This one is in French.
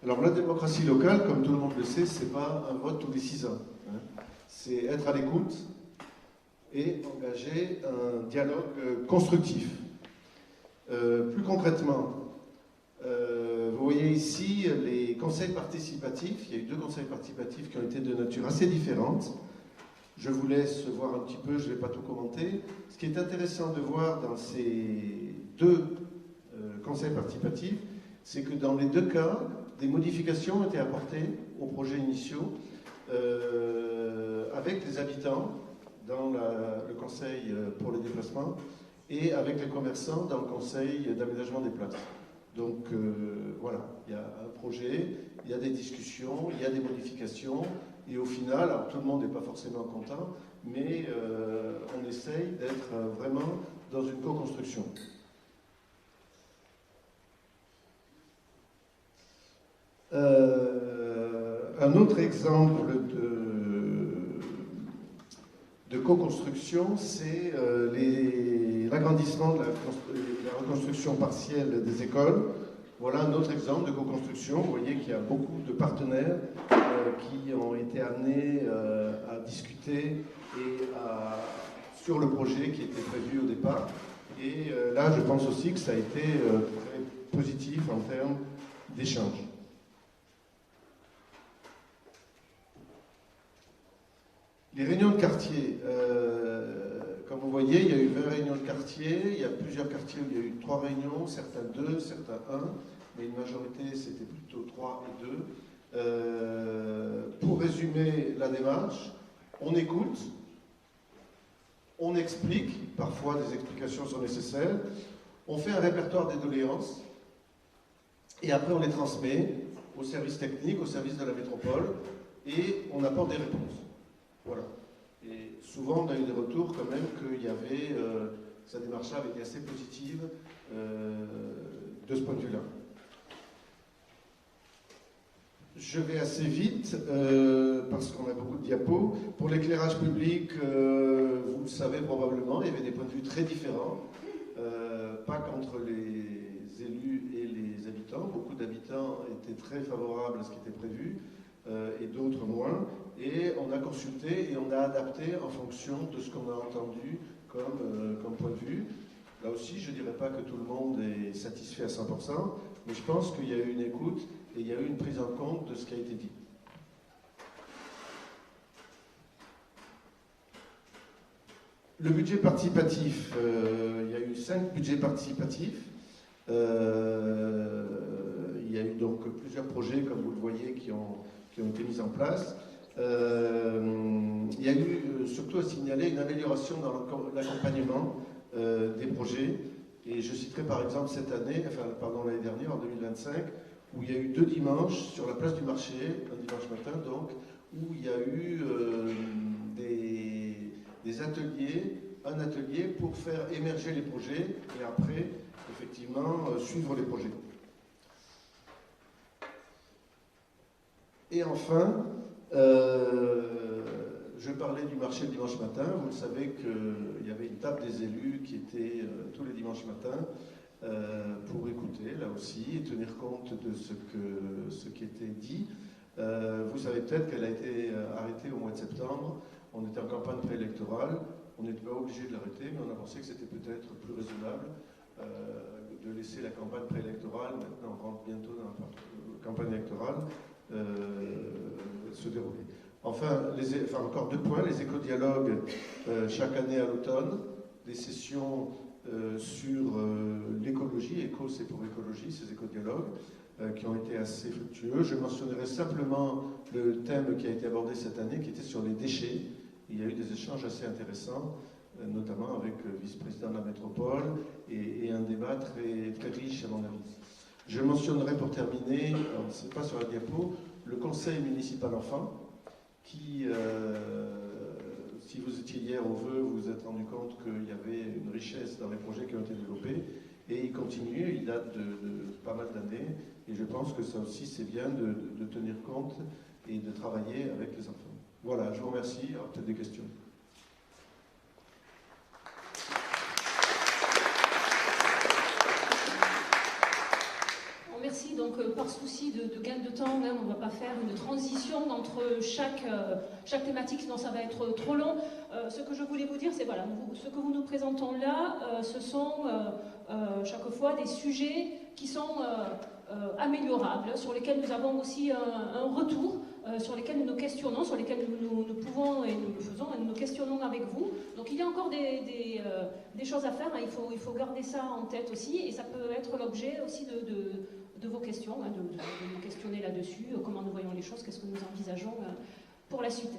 Alors la démocratie locale, comme tout le monde le sait, c'est pas un vote tous les 6 ans. Hein. C'est être à l'écoute et engager un dialogue constructif. Plus concrètement, vous voyez ici les conseils participatifs. Il y a eu 2 conseils participatifs qui ont été de nature assez différente. Je vous laisse voir un petit peu, je ne vais pas tout commenter. Ce qui est intéressant de voir dans ces 2 conseils participatifs, c'est que dans les 2 cas, des modifications ont été apportées aux projets initiaux avec les habitants dans le conseil pour les déplacements et avec les commerçants dans le conseil d'aménagement des places. Donc voilà, il y a un projet, il y a des discussions, il y a des modifications, et au final, alors tout le monde n'est pas forcément content, mais on essaye d'être vraiment dans une co-construction. Un autre exemple de co-construction, c'est l'agrandissement de la reconstruction partielle des écoles. Voilà un autre exemple de co-construction. Vous voyez qu'il y a beaucoup de partenaires qui ont été amenés à discuter sur le projet qui était prévu au départ. Et là, je pense aussi que ça a été très positif en termes d'échange. Les réunions de quartier, comme vous voyez, il y a eu 20 réunions de quartier, il y a plusieurs quartiers où il y a eu 3 réunions, certains 2, certains 1, mais une majorité c'était plutôt 3 et 2. Pour résumer la démarche, on écoute, on explique, parfois des explications sont nécessaires, on fait un répertoire des doléances, et après on les transmet aux services techniques, aux services de la métropole, et on apporte des réponses. Voilà. Et souvent, on a eu des retours quand même qu'il y avait, sa démarche avait été assez positive de ce point de vue-là. Je vais assez vite parce qu'on a beaucoup de diapos. Pour l'éclairage public, vous le savez probablement, il y avait des points de vue très différents, pas qu'entre les élus et les habitants. Beaucoup d'habitants étaient très favorables à ce qui était prévu. Et d'autres moins, et on a consulté et on a adapté en fonction de ce qu'on a entendu comme point de vue. Là aussi, je ne dirais pas que tout le monde est satisfait à 100%, mais je pense qu'il y a eu une écoute et il y a eu une prise en compte de ce qui a été dit. Le budget participatif, il y a eu 5 budgets participatifs. Il y a eu donc plusieurs projets, comme vous le voyez, qui ont été mis en place. Il y a eu surtout à signaler une amélioration dans l'accompagnement des projets. Et je citerai par exemple cette année, l'année dernière, en 2025, où il y a eu 2 dimanches sur la place du marché, un dimanche matin donc, où il y a eu des ateliers, un atelier pour faire émerger les projets et après, effectivement, suivre les projets. Et enfin, je parlais du marché le dimanche matin. Vous le savez qu'il y avait une table des élus qui était tous les dimanches matins pour écouter, là aussi, et tenir compte de ce qui était dit. Vous savez peut-être qu'elle a été arrêtée au mois de septembre. On était en campagne préélectorale. On n'était pas obligé de l'arrêter, mais on a pensé que c'était peut-être plus raisonnable de laisser la campagne préélectorale, maintenant on rentre bientôt dans la campagne électorale, se dérouler. Enfin, encore 2 points, les éco-dialogues chaque année à l'automne, des sessions sur l'écologie, éco c'est pour écologie, ces éco-dialogues, qui ont été assez fructueux. Je mentionnerai simplement le thème qui a été abordé cette année, qui était sur les déchets. Il y a eu des échanges assez intéressants, notamment avec le vice-président de la métropole, et un débat très, très riche à mon avis. Je mentionnerai pour terminer, ce n'est pas sur la diapo, le conseil municipal enfant, qui, si vous étiez hier au vœu, vous vous êtes rendu compte qu'il y avait une richesse dans les projets qui ont été développés, et il continue, il date de pas mal d'années, et je pense que ça aussi c'est bien de tenir compte et de travailler avec les enfants. Voilà, je vous remercie, alors peut-être des questions. merci. Donc, par souci de gain de temps, hein, on ne va pas faire une transition entre chaque thématique, sinon ça va être trop long. Ce que je voulais vous dire, c'est voilà, ce que nous présentons là, ce sont chaque fois des sujets qui sont améliorables, sur lesquels nous avons aussi un retour, sur lesquels nous nous questionnons, sur lesquels nous pouvons et nous le faisons, et nous nous questionnons avec vous. Donc il y a encore des choses à faire, hein, il faut garder ça en tête aussi, et ça peut être l'objet aussi de vos questions, hein, de nous questionner là-dessus, comment nous voyons les choses, qu'est-ce que nous envisageons pour la suite.